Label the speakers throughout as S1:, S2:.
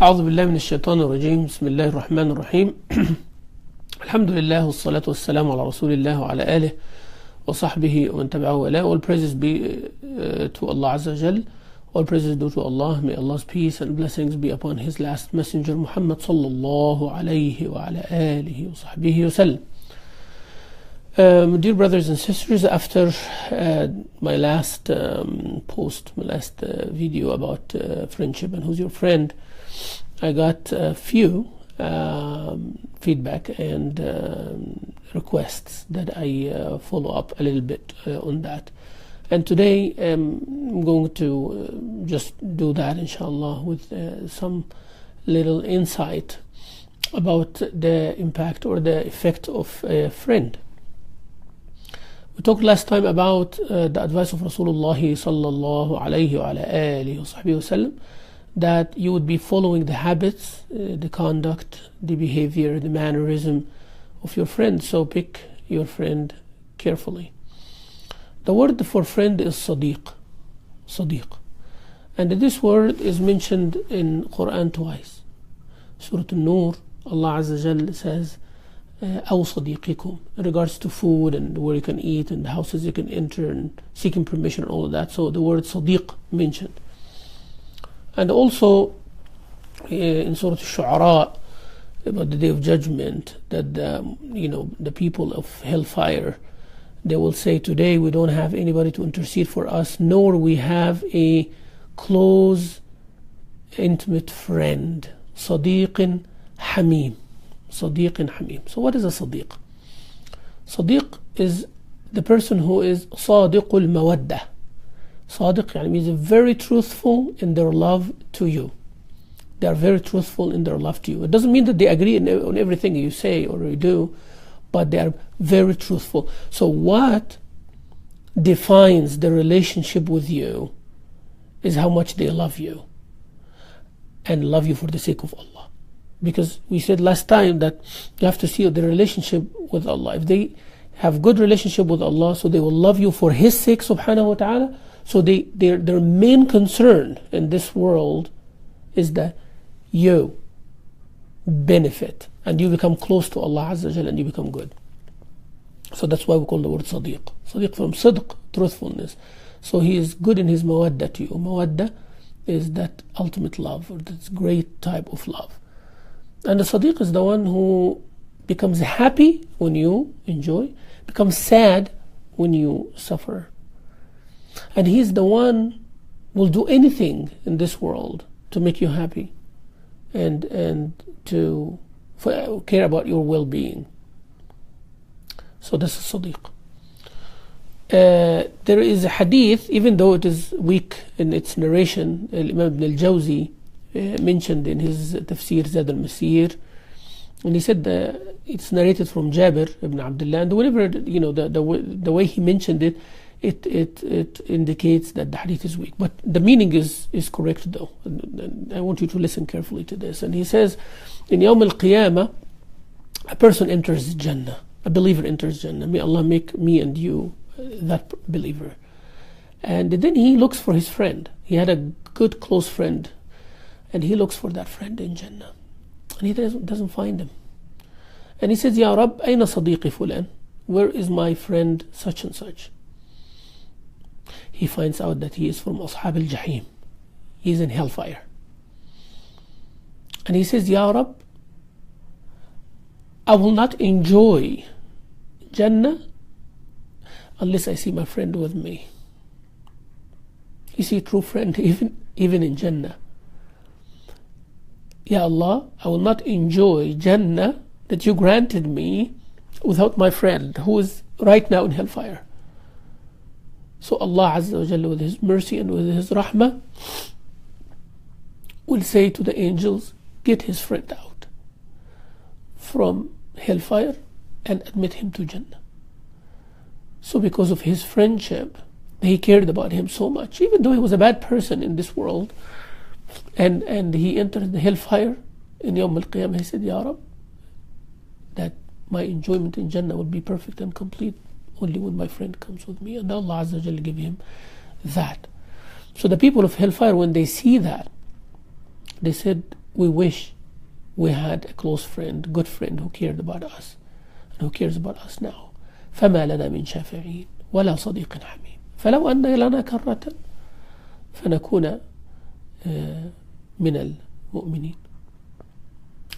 S1: أعوذ بالله من الشيطان الرجيم. بسم الله الرحمن الرحيم. الحمد لله والصلاة والسلام على رسول الله وعلى آله وصحبه ومن تبعه وله. All praises be to Allah Azza wa Jal. All praises due to Allah. May Allah's peace and blessings be upon His last messenger Muhammad sallallahu alayhi wa ala alihi wa sahbihi wa sallam. Dear brothers and sisters, after my last post, my last video about friendship and who's your friend, I got a few feedback and requests that I follow up a little bit on that. And today I'm going to just do that, inshallah, with some little insight about the impact or the effect of a friend. We talked last time about the advice of Rasulullah sallallahu alayhi wa alihi wa sahbihi wa sallam, that you would be following the habits, the conduct, the behavior, the mannerism of your friend. So pick your friend carefully. The word for friend is sadiq. Sadiq. And this word is mentioned in Quran twice. Surah An-Nur, Allah Azza wa Jal says, أو صديقكم, in regards to food and where you can eat and the houses you can enter and seeking permission and all of that. So the word sadiq mentioned. And also in Surah Al-Shu'ara, about the Day of Judgment, that the people of hellfire, they will say, today we don't have anybody to intercede for us, nor we have a close, intimate friend. Sadiqin Hamim. Sadiqin Hamim. So what is a Sadiq? Sadiq is the person who is Sadiqul Mawaddah. Sadiq means very truthful in their love to you. They are very truthful in their love to you. It doesn't mean that they agree on everything you say or you do, but they are very truthful. So what defines the relationship with you is how much they love you and love you for the sake of Allah. Because we said last time that you have to see the relationship with Allah. If they have good relationship with Allah, so they will love you for His sake, subhanahu wa ta'ala. So their main concern in this world is that you benefit and you become close to Allah Azza wa Jalla and you become good. So that's why we call the word Sadiq. Sadiq from Sidq, truthfulness. So he is good in his mawadda to you. Mawadda is that ultimate love, or that great type of love. And the Sadiq is the one who becomes happy when you enjoy, becomes sad when you suffer. And he's the one who will do anything in this world to make you happy and to care about your well-being. So this is Sadiq. There is a hadith, even though it is weak in its narration, Imam Ibn al-Jawzi mentioned in his Tafsir Zad al-Masir, and he said that it's narrated from Jabir ibn Abdullah, and whenever the way he mentioned it, it indicates that the hadith is weak, but the meaning is correct though. And I want you to listen carefully to this. And he says, in Yawm al-Qiyamah, a person enters Jannah, a believer enters Jannah. May Allah make me and you that believer. And then he looks for his friend. He had a good close friend, and he looks for that friend in Jannah, and he doesn't find him. And he says, Ya Rab, ayna sadiqi fulan? Where is my friend such and such? He finds out that he is from Ashab al-Jahim. He is in hellfire. And he says, Ya Rab, I will not enjoy Jannah unless I see my friend with me. You see, a true friend even in Jannah. Ya Allah, I will not enjoy Jannah that you granted me without my friend who is right now in hellfire. So Allah Azza wa Jalla, with His mercy and with His rahmah, will say to the angels, get his friend out from hellfire and admit him to Jannah. So because of his friendship, he cared about him so much, even though he was a bad person in this world, and he entered the hellfire in Yawm al-Qiyamah. He said, Ya Rab, that my enjoyment in Jannah will be perfect and complete only when my friend comes with me. And Allah Azza wa Jalla give him that. So the people of hellfire, when they see that, They said, we wish we had a close friend, good friend who cared about us and who cares about us now. فما لنا من شافعين ولا صديق حميم فلو أن لنا كرة فنكون من المؤمنين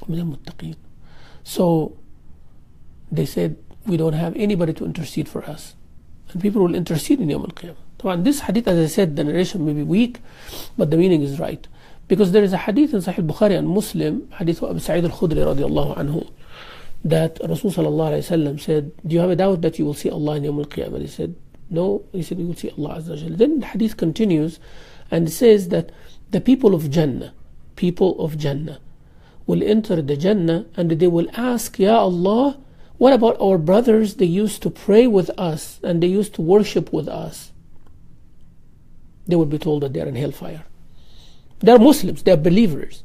S1: ومن المتقين. So they said, we don't have anybody to intercede for us, and people will intercede in Yawm al-Qiyamah. This hadith, as I said, the narration may be weak, but the meaning is right, because there is a hadith in Sahih Bukhari and Muslim, hadith of Abu Sa'id al-Khudri radiyallahu anhu, that Rasul sallallahu alayhi wa sallam said, do you have a doubt that you will see Allah in Yawm al-Qiyamah? He said, no. He said, you will see Allah Azza wa Jalla. Then the hadith continues and it says that the people of Jannah will enter the Jannah and they will ask, Ya Allah, what about our brothers? They used to pray with us and they used to worship with us. They will be told that they are in hellfire. They are Muslims, they are believers.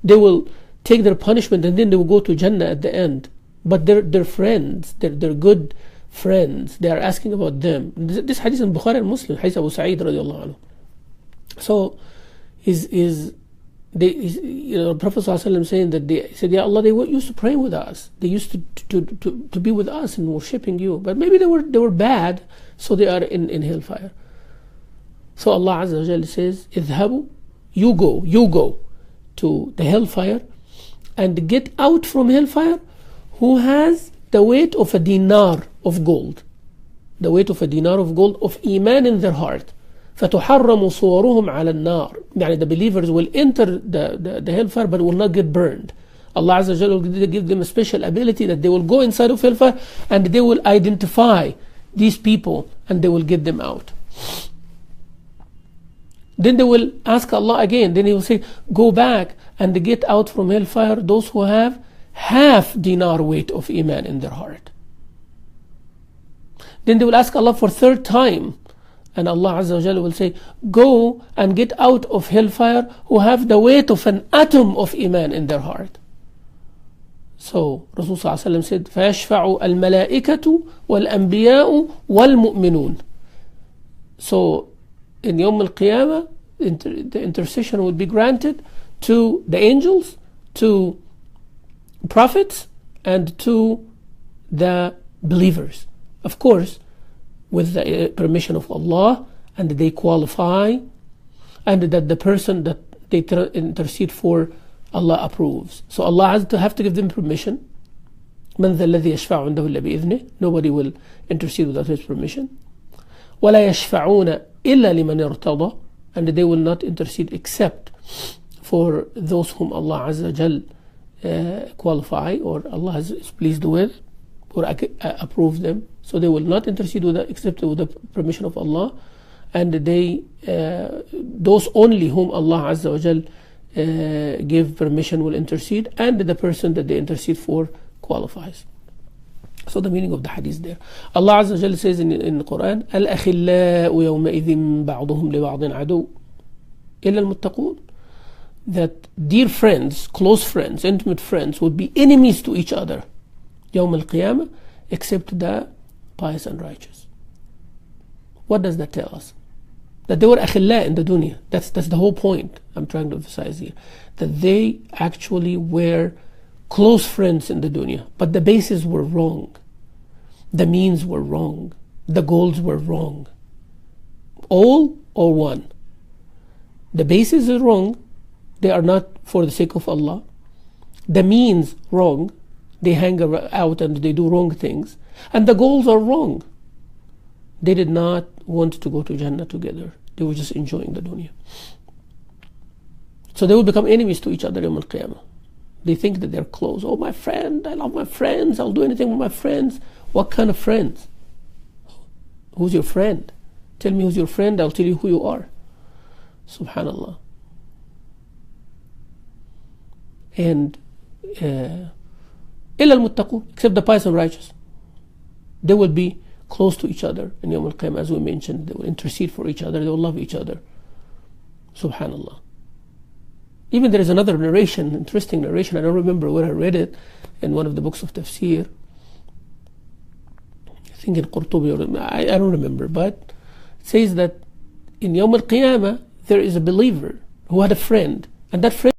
S1: They will take their punishment and then they will go to Jannah at the end. But they're friends, they're good friends. They are asking about them. This hadith in Bukhari and Muslim, hadith Abu Sa'id radiallahu anhu. So Prophet ﷺ saying that they said, Ya Allah, they used to pray with us. They used to be with us and worshipping you. But maybe they were bad, so they are in hellfire. So Allah Azza wa Jalla says, Idhabu, you go to the hellfire and get out from hellfire who has the weight of a dinar of gold. The weight of a dinar of gold of iman in their heart. فَتُحَرَّمُ صُوَرُهُمْ عَلَى النَّارِ. The believers will enter the hellfire but will not get burned. Allah Azza wa Jalla will give them a special ability that they will go inside of hellfire and they will identify these people and they will get them out. Then they will ask Allah again. Then He will say, go back and get out from hellfire those who have half dinar weight of iman in their heart. Then they will ask Allah for third time. And Allah Azza wa Jalla will say, go and get out of hellfire who have the weight of an atom of iman in their heart. So Rasul Sallallahu Alaihi Wasallam said, فَيَشْفَعُ الْمَلَائِكَةُ وَالْأَنْبِيَاءُ وَالْمُؤْمِنُونَ. So in Yawm al-Qiyamah, the intercession will be granted to the angels, to prophets, and to the believers. Of course, with the permission of Allah, and they qualify, and that the person that they intercede for, Allah approves. So Allah has to give them permission. مَنْ ذَا الَّذِي يَشْفَعُ عِنْدَهُ إِلَّا بِإِذْنِهِ. Nobody will intercede without His permission. وَلَا يَشْفَعُونَ إِلَّا لِمَنْ ارْتَضَى. And they will not intercede except for those whom Allah Azza wa Jal qualify, or Allah is pleased with, or approve them. So they will not intercede except with the permission of Allah, and those only whom Allah Azza wa Jal give permission will intercede, and the person that they intercede for qualifies. So the meaning of the hadith there. Allah Azza wa Jalla says in the Quran, الْأَخِلَّاءُ يَوْمَئِذٍ بَعْضُهُمْ لِبَعْضٍ عَدُوٌّ إِلَّا الْمُتَّقُونَ. That dear friends, close friends, intimate friends would be enemies to each other Yawm al-Qiyamah, except the pious and righteous. What does that tell us? That they were akhilla in the dunya. That's the whole point I'm trying to emphasize here. That they actually were close friends in the dunya, but the bases were wrong. The means were wrong. The goals were wrong. All or one. The basis is wrong. They are not for the sake of Allah. The means wrong. They hang out and they do wrong things. And the goals are wrong. They did not want to go to Jannah together. They were just enjoying the dunya. So they will become enemies to each other in Al-Qiyamah. They think that they're close. Oh, my friend, I love my friends. I'll do anything with my friends. What kind of friends? Who's your friend? Tell me who's your friend. I'll tell you who you are. Subhanallah. And إِلَّا الْمُتَّقُونَ, except the pious and righteous. They will be close to each other in Yawm al-Qiyamah, as we mentioned. They will intercede for each other. They will love each other. Subhanallah. Even there is another narration, interesting narration. I don't remember where I read it, in one of the books of tafsir. I think in Qurtubi, I don't remember, but it says that in Yawm al-Qiyamah there is a believer who had a friend, and that friend